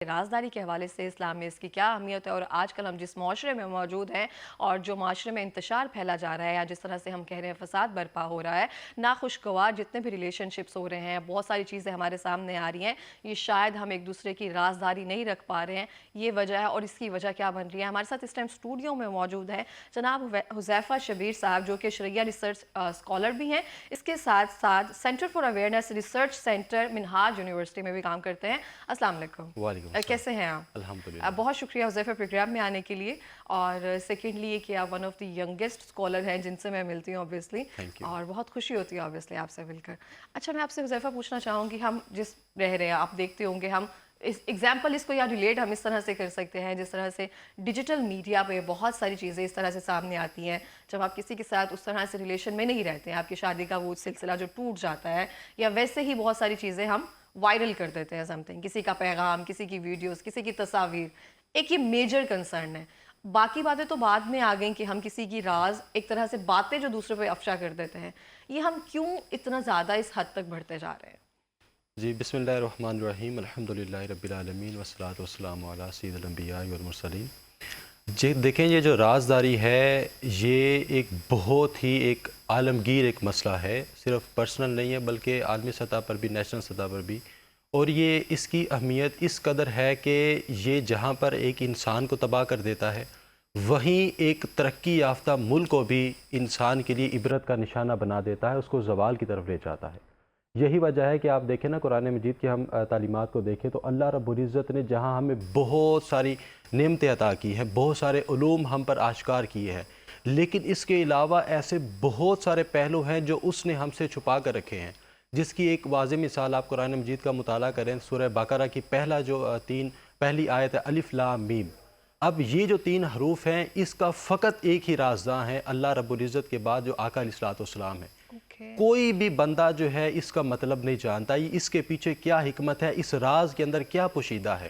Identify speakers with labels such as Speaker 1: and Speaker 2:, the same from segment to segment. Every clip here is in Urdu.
Speaker 1: رازداری کے حوالے سے اسلام میں اس کی کیا اہمیت ہے اور آج کل ہم جس معاشرے میں موجود ہیں اور جو معاشرے میں انتشار پھیلا جا رہا ہے یا جس طرح سے ہم کہہ رہے ہیں فساد برپا ہو رہا ہے، ناخوشگوار جتنے بھی ریلیشن شپس ہو رہے ہیں، بہت ساری چیزیں ہمارے سامنے آ رہی ہیں، یہ شاید ہم ایک دوسرے کی رازداری نہیں رکھ پا رہے ہیں، یہ وجہ ہے اور اس کی وجہ کیا بن رہی ہے۔ ہمارے ساتھ اس ٹائم اسٹوڈیو میں موجود ہے جناب حذیفہ شبیر صاحب جو کہ شرعیہ ریسرچ اسکالر بھی ہیں، اس کے ساتھ ساتھ centre for awareness research centre Minhaj university میں بھی کام کرتے ہیں۔ السلام علیکم۔
Speaker 2: وعلیکم السلام۔
Speaker 1: کیسے ہیں آپ؟
Speaker 2: الحمدللہ۔
Speaker 1: بہت شکریہ حذیفہ پروگرام میں آنے کے لیے، اور سیکنڈلی یہ کہ آپ one of the youngest scholar ہیں جن سے میں ملتی ہوں اوبیسلی، اور بہت خوشی ہوتی ہے اوبیسلی آپ سے مل کر۔ اچھا، میں آپ سے حذیفہ پوچھنا چاہوں گی، ہم جس رہ رہے ہیں آپ دیکھتے ہوں گے، ہم ایگزامپل اس کو یا ریلیٹ ہم اس طرح سے کر سکتے ہیں جس طرح سے ڈیجیٹل میڈیا پہ بہت ساری چیزیں اس طرح سے سامنے آتی ہیں جب آپ کسی کے ساتھ اس طرح سے ریلیشن میں نہیں رہتے ہیں، آپ کی شادی کا وہ سلسلہ جو ٹوٹ جاتا ہے، یا ویسے ہی بہت ساری چیزیں ہم وائرل کر دیتے ہیں، سمتھنگ، کسی کا پیغام، کسی کی ویڈیوز، کسی کی تصاویر، ایک یہ میجر کنسرن ہے۔ باقی باتیں تو بعد میں آ گئیں کہ ہم کسی کی راز ایک طرح سے باتیں جو دوسرے پہ افشا کر دیتے ہیں، یہ ہم کیوں اتنا زیادہ اس حد تک بڑھتے جا رہے ہیں؟
Speaker 2: جی، بسم اللہ الرحمن الرحیم، الحمدللہ رب العالمین والصلاۃ والسلام علی سید الانبیاء والمرسلین۔ جی دیکھیں، یہ جو رازداری ہے یہ ایک بہت ہی ایک عالمگیر ایک مسئلہ ہے، صرف پرسنل نہیں ہے بلکہ عالمی سطح پر بھی، نیشنل سطح پر بھی، اور یہ اس کی اہمیت اس قدر ہے کہ یہ جہاں پر ایک انسان کو تباہ کر دیتا ہے، وہیں ایک ترقی یافتہ ملک کو بھی انسان کے لیے عبرت کا نشانہ بنا دیتا ہے، اس کو زوال کی طرف لے جاتا ہے۔ یہی وجہ ہے کہ آپ دیکھیں نا، قرآن مجید کی ہم تعلیمات کو دیکھیں تو اللہ رب العزت نے جہاں ہمیں بہت ساری نعمتیں عطا کی ہیں، بہت سارے علوم ہم پر آشکار کیے ہیں، لیکن اس کے علاوہ ایسے بہت سارے پہلو ہیں جو اس نے ہم سے چھپا کر رکھے ہیں، جس کی ایک واضح مثال آپ قرآن مجید کا مطالعہ کریں، سورہ بقرہ کی پہلی آیت ہے الف لام میم۔ اب یہ جو 3 حروف ہیں، اس کا فقط ایک ہی رازداں ہے اللہ رب العزت کے بعد، جو آقا علیہ الصلوۃ والسلام ہے۔ کوئی بھی بندہ جو ہے اس کا مطلب نہیں جانتا، یہ اس کے پیچھے کیا حکمت ہے، اس راز کے اندر کیا پوشیدہ ہے۔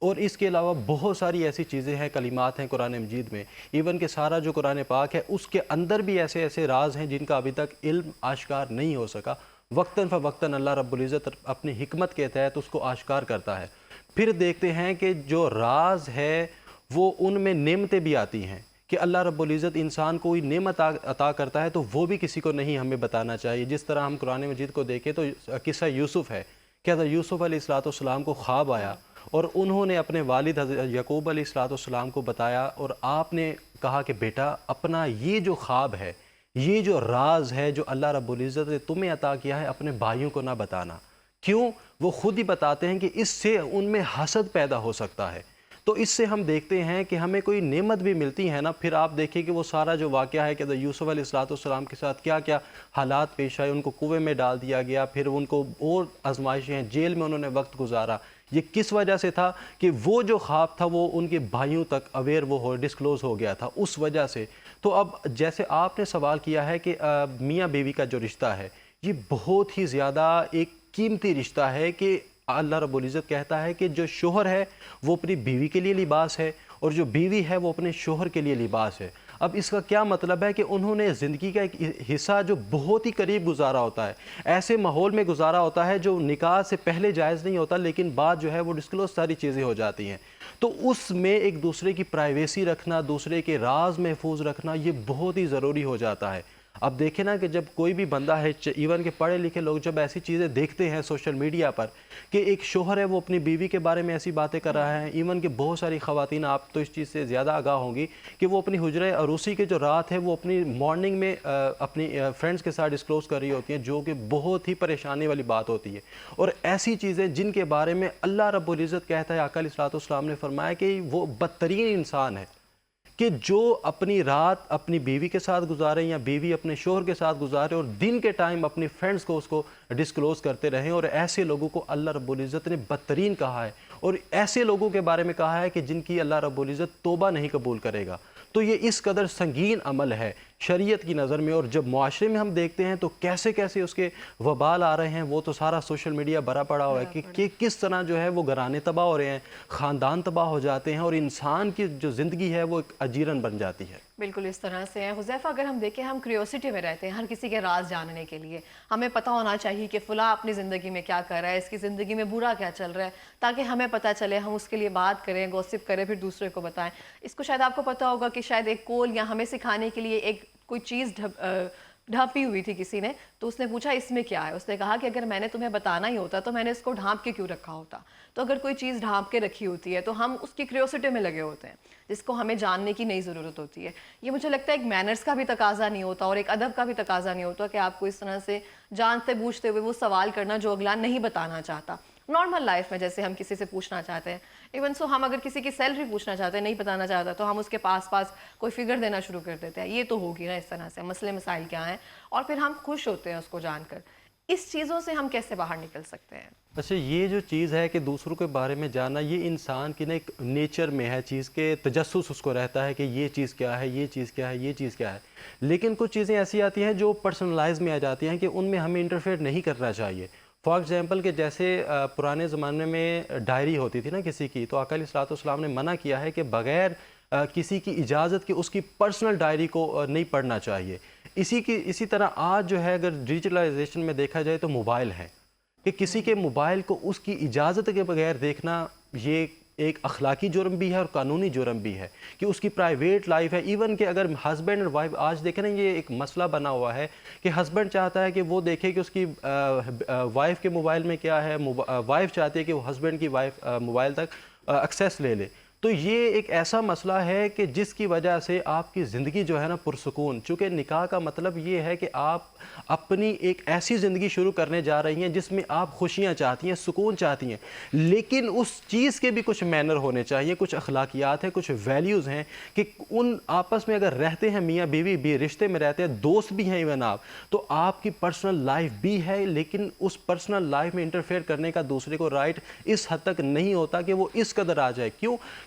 Speaker 2: اور اس کے علاوہ بہت ساری ایسی چیزیں ہیں، کلمات ہیں قرآن مجید میں، ایون کہ سارا جو قرآن پاک ہے اس کے اندر بھی ایسے ایسے راز ہیں جن کا ابھی تک علم آشکار نہیں ہو سکا۔ وقتاً فوقتاً اللہ رب العزت اپنی حکمت کے تحت اس کو آشکار کرتا ہے۔ پھر دیکھتے ہیں کہ جو راز ہے وہ ان میں نعمتیں بھی آتی ہیں کہ اللہ رب العزت انسان کو کوئی نعمت عطا کرتا ہے تو وہ بھی کسی کو نہیں ہمیں بتانا چاہیے۔ جس طرح ہم قرآن مجید کو دیکھیں تو قصہ یوسف ہے کہ حضرت یوسف علیہ السلام کو خواب آیا اور انہوں نے اپنے والد حضرت یعقوب علیہ السلام کو بتایا، اور آپ نے کہا کہ بیٹا، اپنا یہ جو خواب ہے، یہ جو راز ہے جو اللہ رب العزت نے تمہیں عطا کیا ہے، اپنے بھائیوں کو نہ بتانا۔ کیوں؟ وہ خود ہی بتاتے ہیں کہ اس سے ان میں حسد پیدا ہو سکتا ہے۔ تو اس سے ہم دیکھتے ہیں کہ ہمیں کوئی نعمت بھی ملتی ہے نا، پھر آپ دیکھیں کہ وہ سارا جو واقعہ ہے کہ یوسف علیہ السلام کے ساتھ کیا کیا حالات پیش آئے، ان کو کنویں میں ڈال دیا گیا، پھر ان کو اور آزمائشیں ہیں، جیل میں انہوں نے وقت گزارا۔ یہ کس وجہ سے تھا کہ وہ جو خواب تھا وہ ان کے بھائیوں تک اویئر ڈسکلوز ہو گیا تھا، اس وجہ سے۔ تو اب جیسے آپ نے سوال کیا ہے کہ میاں بیوی کا جو رشتہ ہے، یہ بہت ہی زیادہ ایک قیمتی رشتہ ہے کہ اللہ رب العزت کہتا ہے کہ جو شوہر ہے وہ اپنی بیوی کے لیے لباس ہے، اور جو بیوی ہے وہ اپنے شوہر کے لیے لباس ہے۔ اب اس کا کیا مطلب ہے کہ انہوں نے زندگی کا ایک حصہ جو بہت ہی قریب گزارا ہوتا ہے، ایسے ماحول میں گزارا ہوتا ہے جو نکاح سے پہلے جائز نہیں ہوتا، لیکن بعد جو ہے وہ ڈسکلوز ساری چیزیں ہو جاتی ہیں۔ تو اس میں ایک دوسرے کی پرائیویسی رکھنا، دوسرے کے راز محفوظ رکھنا، یہ بہت ہی ضروری ہو جاتا ہے۔ اب دیکھیں نا کہ جب کوئی بھی بندہ ہے، ایون کہ پڑھے لکھے لوگ جب ایسی چیزیں دیکھتے ہیں سوشل میڈیا پر کہ ایک شوہر ہے وہ اپنی بیوی کے بارے میں ایسی باتیں کر رہا ہے، ایون کہ بہت ساری خواتین، آپ تو اس چیز سے زیادہ آگاہ ہوں گی، کہ وہ اپنی حجرہ عروسی کے جو رات ہے وہ اپنی مارننگ میں اپنی فرینڈز کے ساتھ ڈسکلوز کر رہی ہوتی ہیں، جو کہ بہت ہی پریشانی والی بات ہوتی ہے۔ اور ایسی چیزیں جن کے بارے میں اللہ رب العزت کہتا ہے، آقا علیہ السلام نے فرمایا کہ وہ بدترین انسان ہے کہ جو اپنی رات اپنی بیوی کے ساتھ گزارے یا بیوی اپنے شوہر کے ساتھ گزارے، اور دن کے ٹائم اپنی فرینڈز کو اس کو ڈسکلوز کرتے رہیں، اور ایسے لوگوں کو اللہ رب العزت نے بدترین کہا ہے، اور ایسے لوگوں کے بارے میں کہا ہے کہ جن کی اللہ رب العزت توبہ نہیں قبول کرے گا۔ تو یہ اس قدر سنگین عمل ہے۔ شریعت کی نظر میں، اور جب معاشرے میں ہم دیکھتے ہیں تو کیسے کیسے اس کے وبال آ رہے ہیں، وہ تو سارا سوشل میڈیا بھرا پڑا ہوا ہے کہ کس طرح جو ہے وہ گھرانے تباہ ہو رہے ہیں، خاندان تباہ ہو جاتے ہیں، اور انسان کی جو زندگی ہے وہ ایک اجیرن بن جاتی ہے۔
Speaker 1: بالکل اس طرح سے ہے حذیفہ، اگر ہم دیکھیں ہم کریوسٹی میں رہتے ہیں ہر کسی کے راز جاننے کے لیے، ہمیں پتہ ہونا چاہیے کہ فلاں اپنی زندگی میں کیا کر رہا ہے، اس کی زندگی میں برا کیا چل رہا ہے، تاکہ ہمیں پتہ چلے، ہم اس کے لیے بات کریں، گوسپ کریں، پھر دوسرے کو بتائیں۔ اس کو شاید آپ کو پتہ ہوگا کہ شاید ایک کول یا ہمیں سکھانے کے لیے ایک کوئی چیز ڈھانپی ہوئی تھی کسی نے، تو اس نے پوچھا اس میں کیا ہے، اس نے کہا کہ اگر میں نے تمہیں بتانا ہی ہوتا تو میں نے اس کو ڈھانپ کے کیوں رکھا ہوتا۔ تو اگر کوئی چیز ڈھانپ کے رکھی ہوتی ہے تو ہم اس کی کریوسٹی میں لگے ہوتے ہیں، جس کو ہمیں جاننے کی نئی ضرورت ہوتی ہے۔ یہ مجھے لگتا ہے ایک مینرز کا بھی تقاضا نہیں ہوتا اور ایک ادب کا بھی تقاضا نہیں ہوتا کہ آپ کو اس طرح سے جانتے بوجھتے ہوئے وہ سوال کرنا جو اگلا نہیں بتانا چاہتا۔ نارمل لائف میں جیسے ہم کسی سے پوچھنا چاہتے ہیں، ایون سو ہم اگر کسی کی سیلری پوچھنا چاہتے ہیں، نہیں بتانا چاہتا تو ہم اس کے پاس کوئی فگر دینا شروع کر دیتے ہیں، یہ تو ہوگی نا، اس طرح سے مسئلے مسائل کیا ہیں، اور پھر ہم خوش ہوتے ہیں اس کو جان کر۔ اس چیزوں سے ہم کیسے باہر نکل سکتے ہیں؟
Speaker 2: اچھا، یہ جو چیز ہے کہ دوسروں کے بارے میں جاننا، یہ انسان کی نا ایک نیچر میں ہے چیز کے، تجسس اس کو رہتا ہے کہ یہ چیز کیا ہے، یہ چیز کیا ہے، یہ چیز کیا ہے۔ لیکن کچھ چیزیں ایسی آتی ہیں جو پرسنلائز میں آ جاتی ہیں کہ ان میں ہمیں انٹرفیئر نہیں کرنا چاہیے۔ فار ایگزامپل کہ جیسے پرانے زمانے میں ڈائری ہوتی تھی نا کسی کی، تو آقا علیہ الصلوۃ والسلام نے منع کیا ہے کہ بغیر کسی کی اجازت کے اس کی پرسنل ڈائری کو نہیں پڑھنا چاہیے۔ اسی طرح آج جو ہے اگر ڈیجیٹلائزیشن میں دیکھا جائے تو موبائل ہے کہ کسی کے موبائل کو اس کی اجازت کے بغیر دیکھنا، یہ ایک اخلاقی جرم بھی ہے اور قانونی جرم بھی ہے کہ اس کی پرائیویٹ لائف ہے۔ ایون کہ اگر ہسبینڈ اور وائف آج دیکھیں نا، یہ ایک مسئلہ بنا ہوا ہے کہ ہسبینڈ چاہتا ہے کہ وہ دیکھے کہ اس کی وائف کے موبائل میں کیا ہے، وائف چاہتی ہے کہ وہ ہسبینڈ کی موبائل تک ایکسیس لے لے۔ تو یہ ایک ایسا مسئلہ ہے کہ جس کی وجہ سے آپ کی زندگی جو ہے نا پرسکون، چونکہ نکاح کا مطلب یہ ہے کہ آپ اپنی ایک ایسی زندگی شروع کرنے جا رہی ہیں جس میں آپ خوشیاں چاہتی ہیں، سکون چاہتی ہیں، لیکن اس چیز کے بھی کچھ مینر ہونے چاہیے، کچھ اخلاقیات ہیں، کچھ ویلیوز ہیں کہ ان آپس میں اگر رہتے ہیں، میاں بیوی بھی رشتے میں رہتے ہیں، دوست بھی ہیں ایون آپ، تو آپ کی پرسنل لائف بھی ہے، لیکن اس پرسنل لائف میں انٹرفیئر کرنے کا دوسرے کو رائٹ اس حد تک نہیں ہوتا کہ وہ اس قدر آ جائے۔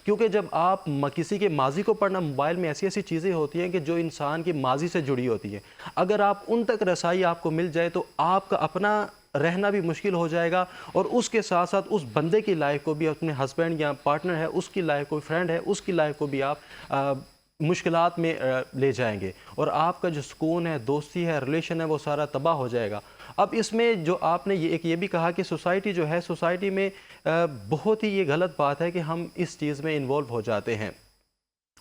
Speaker 2: کیونکہ جب آپ کسی کے ماضی کو پڑھنا، موبائل میں ایسی چیزیں ہوتی ہیں کہ جو انسان کی ماضی سے جڑی ہوتی ہیں، اگر آپ ان تک رسائی آپ کو مل جائے تو آپ کا اپنا رہنا بھی مشکل ہو جائے گا، اور اس کے ساتھ ساتھ اس بندے کی لائف کو بھی، اپنے ہسبینڈ یا پارٹنر ہے اس کی لائف کو، فرینڈ ہے اس کی لائف کو بھی آپ مشکلات میں لے جائیں گے، اور آپ کا جو سکون ہے، دوستی ہے، ریلیشن ہے، وہ سارا تباہ ہو جائے گا۔ اب اس میں جو آپ نے یہ بھی کہا کہ سوسائٹی جو ہے، سوسائٹی میں بہت ہی یہ غلط بات ہے کہ ہم اس چیز میں انوالو ہو جاتے ہیں،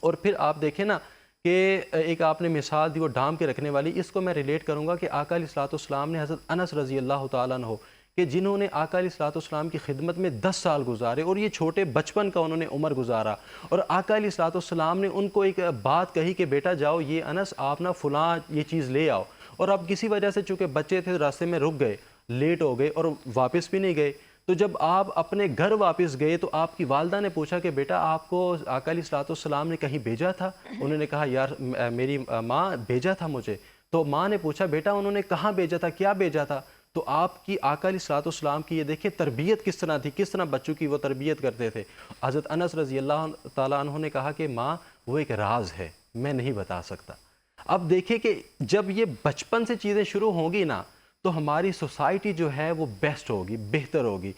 Speaker 2: اور پھر آپ دیکھیں نا کہ ایک آپ نے مثال دی وہ ڈھانپ کے رکھنے والی، اس کو میں ریلیٹ کروں گا کہ آقا علیہ الصلوۃ والسلام نے حضرت انس رضی اللہ تعالیٰ عنہ کہ جنہوں نے آقا علیہ الصلوۃ والسلام کی خدمت میں 10 سال گزارے، اور یہ چھوٹے بچپن کا انہوں نے عمر گزارا، اور آقا علیہ الصلوۃ والسلام نے ان کو ایک بات کہی کہ بیٹا جاؤ، یہ انس آپ نا فلاں یہ چیز لے آؤ، اور اب کسی وجہ سے چونکہ بچے تھے راستے میں رک گئے، لیٹ ہو گئے اور واپس بھی نہیں گئے۔ تو جب آپ اپنے گھر واپس گئے تو آپ کی والدہ نے پوچھا کہ بیٹا آپ کو آقا علیہ الصلوۃ والسلام نے کہیں بھیجا تھا؟ انہوں نے کہا یار میری ماں بھیجا تھا مجھے۔ تو ماں نے پوچھا بیٹا انہوں نے کہاں بھیجا تھا، کیا بھیجا تھا؟ تو آپ کی آقا علیہ الصلوۃ والسلام کی یہ دیکھیں تربیت کس طرح تھی، کس طرح بچوں کی وہ تربیت کرتے تھے۔ حضرت انس رضی اللہ تعالیٰ عنہ نے کہا کہ ماں وہ ایک راز ہے، میں نہیں بتا سکتا۔ اب دیکھیں کہ جب یہ بچپن سے چیزیں شروع ہوں گی نا تو ہماری سوسائٹی جو ہے وہ بیسٹ ہوگی، بہتر ہوگی،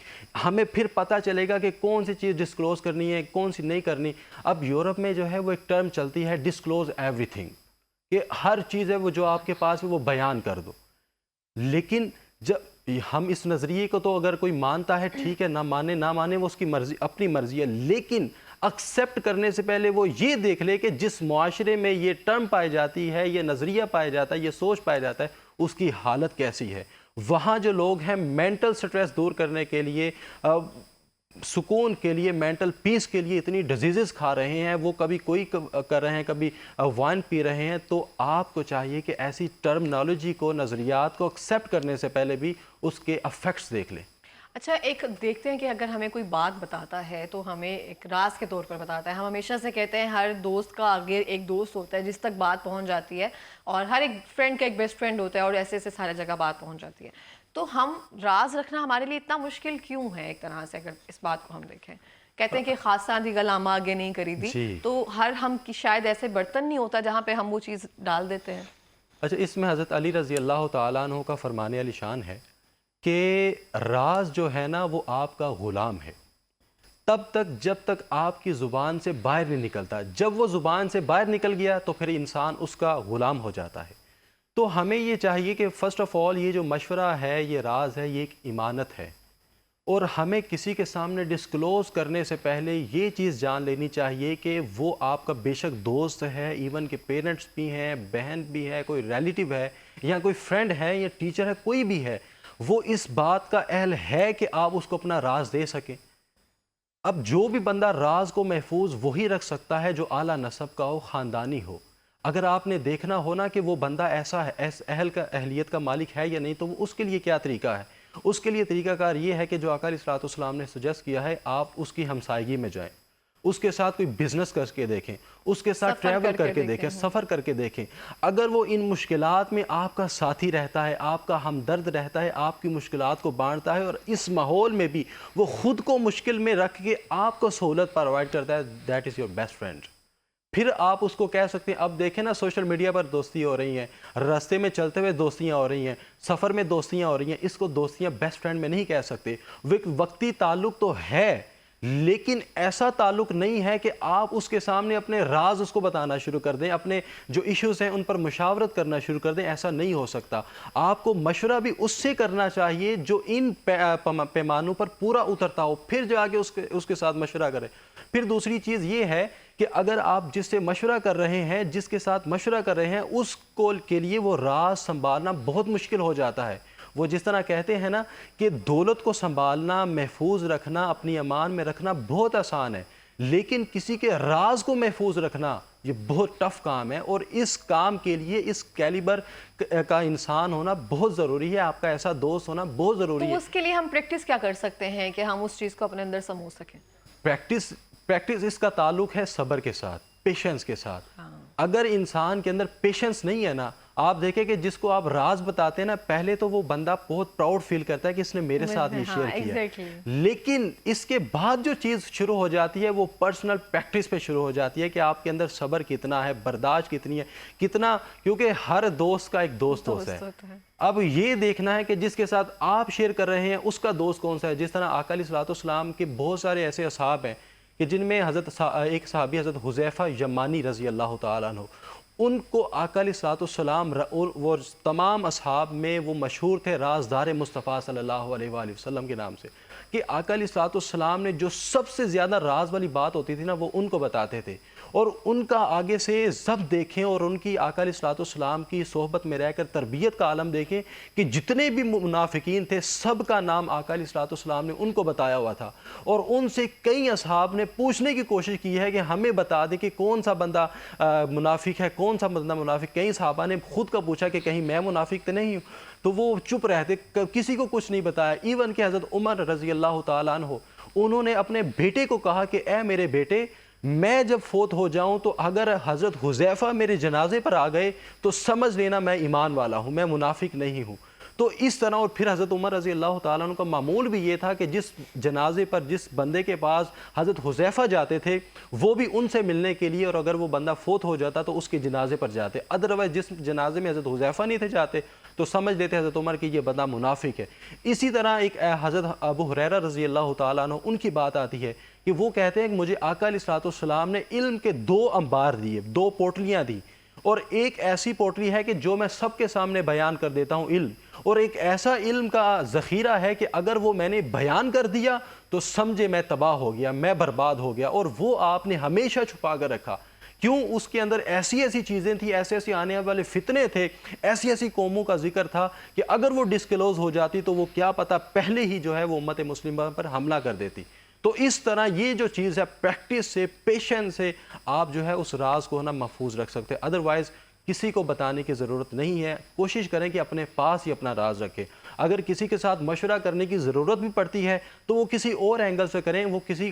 Speaker 2: ہمیں پھر پتہ چلے گا کہ کون سی چیز ڈسکلوز کرنی ہے، کون سی نہیں کرنی۔ اب یورپ میں جو ہے وہ ایک ٹرم چلتی ہے ڈسکلوز ایوری تھنگ، کہ ہر چیز ہے وہ جو آپ کے پاس ہے وہ بیان کر دو۔ لیکن جب ہم اس نظریے کو تو اگر کوئی مانتا ہے ٹھیک ہے، نہ مانے وہ اس کی مرضی، اپنی مرضی ہے، لیکن ایکسیپٹ کرنے سے پہلے وہ یہ دیکھ لے کہ جس معاشرے میں یہ ٹرم پائی جاتی ہے، یہ نظریہ پایا جاتا ہے، یہ سوچ پایا جاتا ہے، اس کی حالت کیسی ہے۔ وہاں جو لوگ ہیں مینٹل سٹریس دور کرنے کے لیے، سکون کے لیے، مینٹل پیس کے لیے اتنی ڈیزیزز کھا رہے ہیں، وہ کبھی کوئی کر رہے ہیں، کبھی وائن پی رہے ہیں، تو آپ کو چاہیے کہ ایسی ٹرمنالوجی کو، نظریات کو ایکسیپٹ کرنے سے پہلے بھی اس کے افیکٹس دیکھ لیں۔
Speaker 1: اچھا، ایک دیکھتے ہیں کہ اگر ہمیں کوئی بات بتاتا ہے تو ہمیں ایک راز کے طور پر بتاتا ہے۔ ہم ہمیشہ سے کہتے ہیں ہر دوست کا آگے ایک دوست ہوتا ہے جس تک بات پہنچ جاتی ہے، اور ہر ایک فرینڈ کا ایک بیسٹ فرینڈ ہوتا ہے، اور ایسے ایسے سارے جگہ بات پہنچ جاتی ہے۔ تو ہم راز رکھنا ہمارے لیے اتنا مشکل کیوں ہے ایک طرح سے، اگر اس بات کو ہم دیکھیں کہتے ہیں کہ خاصا دی گل آم آگے نہیں کری دی،
Speaker 2: جی۔
Speaker 1: تو ہر ہم کی شاید ایسے برتن نہیں ہوتا جہاں پہ ہم وہ چیز ڈال دیتے ہیں۔
Speaker 2: اچھا، اس میں حضرت علی رضی اللہ تعالیٰ عنہ کا فرمانے علی شان ہے کہ راز جو ہے نا وہ آپ کا غلام ہے تب تک جب تک آپ کی زبان سے باہر نہیں نکلتا. جب وہ زبان سے باہر نکل گیا تو پھر انسان اس کا غلام ہو جاتا ہے. تو ہمیں یہ چاہیے کہ فرسٹ آف آل یہ جو مشورہ ہے، یہ راز ہے، یہ ایک امانت ہے، اور ہمیں کسی کے سامنے ڈسکلوز کرنے سے پہلے یہ چیز جان لینی چاہیے کہ وہ آپ کا بے شک دوست ہے، ایون کہ پیرنٹس بھی ہیں، بہن بھی ہے، کوئی ریلیٹیو ہے، یا کوئی فرینڈ ہے، یا ٹیچر ہے، کوئی بھی ہے، وہ اس بات کا اہل ہے کہ آپ اس کو اپنا راز دے سکیں. اب جو بھی بندہ راز کو محفوظ وہی رکھ سکتا ہے جو اعلیٰ نسب کا ہو، خاندانی ہو. اگر آپ نے دیکھنا ہونا کہ وہ بندہ ایسا ہے، اہلیت کا مالک ہے یا نہیں، تو اس کے لیے کیا طریقہ ہے؟ اس کے لیے طریقہ کار یہ ہے کہ جو آقا علیہ الصلوۃ والسلام نے سجیسٹ کیا ہے، آپ اس کی ہمسائیگی میں جائیں، اس کے ساتھ کوئی بزنس کر کے دیکھیں، اس کے ساتھ ٹریول کر کے دیکھیں، سفر کر کے دیکھیں. اگر وہ ان مشکلات میں آپ کا ساتھی رہتا ہے، آپ کا ہمدرد رہتا ہے، آپ کی مشکلات کو بانٹتا ہے، اور اس ماحول میں بھی وہ خود کو مشکل میں رکھ کے آپ کو سہولت پرووائڈ کرتا ہے، that is your best friend. پھر آپ اس کو کہہ سکتے ہیں. اب دیکھیں نا، سوشل میڈیا پر دوستی ہو رہی ہیں، راستے میں چلتے ہوئے دوستیاں ہو رہی ہیں، سفر میں دوستیاں ہو رہی ہیں. اس کو دوستیاں بیسٹ فرینڈ میں نہیں کہہ سکتے. وقتی تعلق تو ہے، لیکن ایسا تعلق نہیں ہے کہ آپ اس کے سامنے اپنے راز اس کو بتانا شروع کر دیں، اپنے جو ایشوز ہیں ان پر مشاورت کرنا شروع کر دیں. ایسا نہیں ہو سکتا. آپ کو مشورہ بھی اس سے کرنا چاہیے جو ان پیمانوں پر پورا اترتا ہو، پھر جا کے اس کے ساتھ مشورہ کریں. پھر دوسری چیز یہ ہے کہ اگر آپ جس سے مشورہ کر رہے ہیں، جس کے ساتھ مشورہ کر رہے ہیں، اس کو کے لیے وہ راز سنبھالنا بہت مشکل ہو جاتا ہے. وہ جس طرح کہتے ہیں نا کہ دولت کو سنبھالنا، محفوظ رکھنا، اپنی امان میں رکھنا بہت آسان ہے، لیکن کسی کے راز کو محفوظ رکھنا یہ بہت ٹف کام ہے. اور اس کام کے لیے اس کیلیبر کا انسان ہونا بہت ضروری ہے. آپ کا ایسا دوست ہونا بہت ضروری ہے.
Speaker 1: تو اس کے لیے ہم پریکٹس کیا کر سکتے ہیں کہ ہم اس چیز کو اپنے اندر سمو سکیں؟
Speaker 2: پریکٹس اس کا تعلق ہے صبر کے ساتھ، پیشنس کے ساتھ. اگر انسان کے اندر پیشنس نہیں ہے نا، آپ دیکھیں کہ جس کو آپ راز بتاتے ہیں نا، پہلے تو وہ بندہ بہت پراؤڈ فیل کرتا ہے کہ اس نے میرے ساتھ یہ شیئر کیا، لیکن اس کے بعد جو چیز شروع ہو جاتی ہے وہ پرسنل پریکٹس پہ شروع ہو جاتی ہے کہ آپ کے اندر صبر کتنا ہے، برداشت کتنی ہے، کتنا، کیونکہ ہر دوست کا ایک دوست ہے. اب یہ دیکھنا ہے کہ جس کے ساتھ آپ شیئر کر رہے ہیں اس کا دوست کون سا ہے. جس طرح آقا علیہ الصلوۃ والسلام کے بہت سارے ایسے اصحاب ہیں کہ جن میں ایک صحابی حضرت حذیفہ یمانی رضی اللہ تعالیٰ عنہ، ان کو آقا علیہ الصلوۃ والسلام، وہ تمام اصحاب میں وہ مشہور تھے رازدار مصطفیٰ صلی اللہ علیہ وآلہ وسلم کے نام سے، کہ آقا علیہ الصلوۃ والسلام نے جو سب سے زیادہ راز والی بات ہوتی تھی نا، وہ ان کو بتاتے تھے. اور ان کا آگے سے ضبط دیکھیں اور ان کی آقا علیہ الصلوۃ والسلام کی صحبت میں رہ کر تربیت کا عالم دیکھیں کہ جتنے بھی منافقین تھے سب کا نام آقا علیہ الصلوۃ والسلام نے ان کو بتایا ہوا تھا. اور ان سے کئی اصحاب نے پوچھنے کی کوشش کی ہے کہ ہمیں بتا دیں کہ کون سا بندہ منافق ہے، کون سا بندہ منافق. کئی صحابہ نے خود کا پوچھا کہ کہیں میں منافق تو نہیں ہوں، تو وہ چپ رہتے، کسی کو کچھ نہیں بتایا. ایون کہ حضرت عمر رضی اللہ تعالیٰ عنہ، انہوں نے اپنے بیٹے کو کہا کہ اے میرے بیٹے، میں جب فوت ہو جاؤں تو اگر حضرت حذیفہ میرے جنازے پر آ گئے تو سمجھ لینا میں ایمان والا ہوں، میں منافق نہیں ہوں. تو اس طرح. اور پھر حضرت عمر رضی اللہ تعالیٰ عنہ کا معمول بھی یہ تھا کہ جس جنازے پر جس بندے کے پاس حضرت حذیفہ جاتے تھے وہ بھی ان سے ملنے کے لیے، اور اگر وہ بندہ فوت ہو جاتا تو اس کے جنازے پر جاتے. ادروائز جس جنازے میں حضرت حذیفہ نہیں تھے جاتے تو سمجھ لیتے حضرت عمر کہ یہ بندہ منافق ہے. اسی طرح ایک حضرت ابو ہریرہ رضی اللہ تعالیٰ عنہ، ان کی بات آتی ہے کہ وہ کہتے ہیں کہ مجھے آقا علیہ الصلوۃ والسلام نے علم کے 2 انبار دیے، 2 پوٹلیاں دی، اور ایک ایسی پوٹلی ہے کہ جو میں سب کے سامنے بیان کر دیتا ہوں علم، اور ایک ایسا علم کا ذخیرہ ہے کہ اگر وہ میں نے بیان کر دیا تو سمجھے میں تباہ ہو گیا، میں برباد ہو گیا. اور وہ آپ نے ہمیشہ چھپا کر رکھا. کیوں؟ اس کے اندر ایسی ایسی چیزیں تھیں، ایسے ایسے آنے والے فتنے تھے، ایسی ایسی قوموں کا ذکر تھا کہ اگر وہ ڈسکلوز ہو جاتی تو وہ کیا پتہ پہلے ہی جو ہے وہ امت مسلمہ پر حملہ کر دیتی. تو اس طرح یہ جو چیز ہے، پریکٹس سے، پیشنس سے آپ جو ہے اس راز کو نا محفوظ رکھ سکتے. ادروائز کسی کو بتانے کی ضرورت نہیں ہے. کوشش کریں کہ اپنے پاس ہی اپنا راز رکھیں. اگر کسی کے ساتھ مشورہ کرنے کی ضرورت بھی پڑتی ہے تو وہ کسی اور اینگل سے کریں، وہ کسی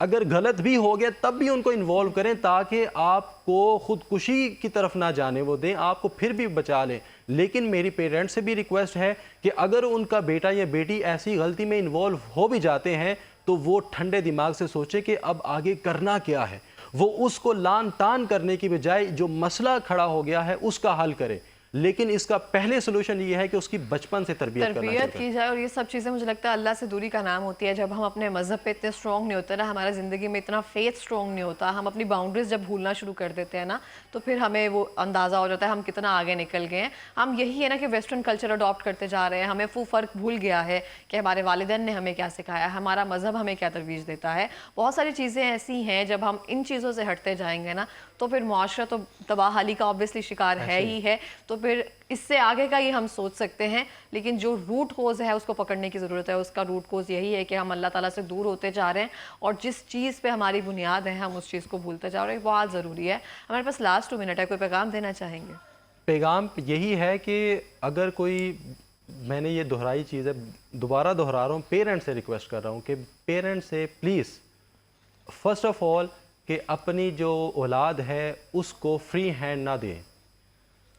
Speaker 2: اگر غلط بھی ہو گیا تب بھی ان کو انوالو کریں تاکہ آپ کو خودکشی کی طرف نہ جانے وہ دیں, آپ کو پھر بھی بچا لیں. لیکن میری پیرنٹس سے بھی ریکویسٹ ہے کہ اگر ان کا بیٹا یا بیٹی ایسی غلطی میں انوالو ہو بھی جاتے ہیں تو وہ ٹھنڈے دماغ سے سوچیں کہ اب آگے کرنا کیا ہے. وہ اس کو لان تان کرنے کی بجائے جو مسئلہ کھڑا ہو گیا ہے اس کا حل کرے. لیکن اس کا پہلے سلوشن یہ ہے کہ اس کی بچپن سے تربیت
Speaker 1: کی جائے. اور یہ سب چیزیں مجھے لگتا ہے اللہ سے دوری کا نام ہوتی ہے. جب ہم اپنے مذہب پہ اتنے اسٹرانگ نہیں ہوتے نا, ہمارا زندگی میں اتنا فیتھ اسٹرانگ نہیں ہوتا, ہم اپنی باؤنڈریز جب بھولنا شروع کر دیتے ہیں نا تو پھر ہمیں وہ اندازہ ہو جاتا ہے ہم کتنا آگے نکل گئے ہیں. ہم یہی ہے نا کہ ویسٹرن کلچر اڈاپٹ کرتے جا رہے ہیں, ہمیں وہ فرق بھول گیا ہے کہ ہمارے والدین نے ہمیں کیا سکھایا, ہمارا مذہب ہمیں کیا ترویج دیتا ہے. بہت ساری چیزیں ایسی ہیں جب ہم ان چیزوں سے ہٹتے جائیں گے نا تو پھر معاشرہ تو تباہ حالی کا آبویسلی شکار ہے ہی ہے. تو پھر اس سے آگے کا یہ ہم سوچ سکتے ہیں, لیکن جو روٹ کوز ہے اس کو پکڑنے کی ضرورت ہے. اس کا روٹ کوز یہی ہے کہ ہم اللہ تعالیٰ سے دور ہوتے جا رہے ہیں اور جس چیز پہ ہماری بنیاد ہے ہم اس چیز کو بھولتے جا رہے ہیں. بہت ضروری ہے. ہمارے پاس لاسٹ 2 منٹ ہے, کوئی پیغام دینا چاہیں گے؟
Speaker 2: پیغام یہی ہے کہ اگر کوئی, میں نے یہ دہرائی چیز ہے, دوبارہ دہرا رہا ہوں, پیرنٹ سے ریکویسٹ کر رہا ہوں کہ پیرنٹ سے پلیز فرسٹ آف آل کہ اپنی جو اولاد ہے اس کو فری ہینڈ نہ دیں,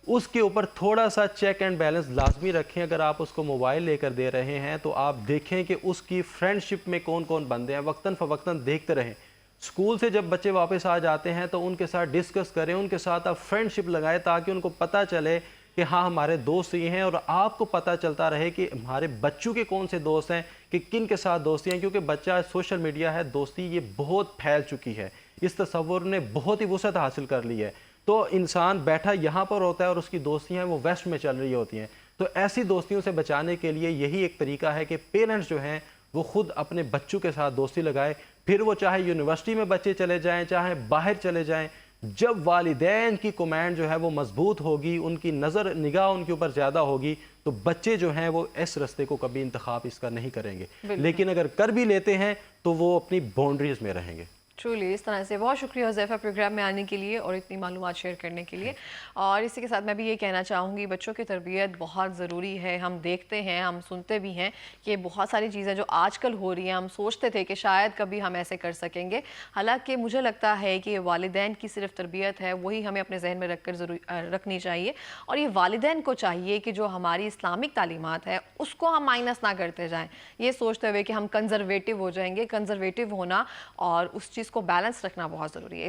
Speaker 2: اس کے اوپر تھوڑا سا چیک اینڈ بیلنس لازمی رکھیں. اگر آپ اس کو موبائل لے کر دے رہے ہیں تو آپ دیکھیں کہ اس کی فرینڈ شپ میں کون کون بندے ہیں, وقتاً فوقتاً دیکھتے رہیں. اسکول سے جب بچے واپس آ جاتے ہیں تو ان کے ساتھ ڈسکس کریں, ان کے ساتھ آپ فرینڈ شپ لگائیں تاکہ ان کو پتہ چلے کہ ہاں ہمارے دوست یہ ہیں, اور آپ کو پتہ چلتا رہے کہ ہمارے بچوں کے کون سے دوست ہیں, کہ کن کے ساتھ دوستی ہیں. کیونکہ بچہ سوشل میڈیا ہے, دوستی یہ بہت پھیل چکی ہے, اس تصور نے بہت ہی وسعت حاصل کر لی ہے. تو انسان بیٹھا یہاں پر ہوتا ہے اور اس کی دوستیاں وہ ویسٹ میں چل رہی ہوتی ہیں. تو ایسی دوستیوں سے بچانے کے لیے یہی ایک طریقہ ہے کہ پیرنٹس جو ہیں وہ خود اپنے بچوں کے ساتھ دوستی لگائے. پھر وہ چاہے یونیورسٹی میں بچے چلے جائیں, چاہے باہر چلے جائیں, جب والدین کی کمانڈ جو ہے وہ مضبوط ہوگی, ان کی نظر نگاہ ان کے اوپر زیادہ ہوگی, تو بچے جو ہیں وہ اس رستے کو کبھی انتخاب اس کا نہیں کریں گے. لیکن اگر کر بھی لیتے ہیں تو وہ اپنی باؤنڈریز میں رہیں گے.
Speaker 1: ٹرولی اس طرح سے بہت شکریہ حذیفہ پروگرام میں آنے کے لیے اور اتنی معلومات شیئر کرنے کے لیے. اور اسی کے ساتھ میں بھی یہ کہنا چاہوں گی بچوں کی تربیت بہت ضروری ہے. ہم دیکھتے ہیں, ہم سنتے بھی ہیں کہ بہت ساری چیزیں جو آج کل ہو رہی ہیں ہم سوچتے تھے کہ شاید کبھی ہم ایسے کر سکیں گے, حالانکہ مجھے لگتا ہے کہ والدین کی صرف تربیت ہے وہی ہمیں اپنے ذہن میں رکھ کر رکھنی چاہیے. اور یہ والدین کو چاہیے کہ جو ہماری اسلامک تعلیمات ہے اس کو ہم مائنس نہ کرتے جائیں, یہ سوچتے ہوئے کہ ہم کنزرویٹو ہو جائیں گے. کنزرویٹو ہونا اور اس چیز کو بیلنس رکھنا بہت ضروری ہے.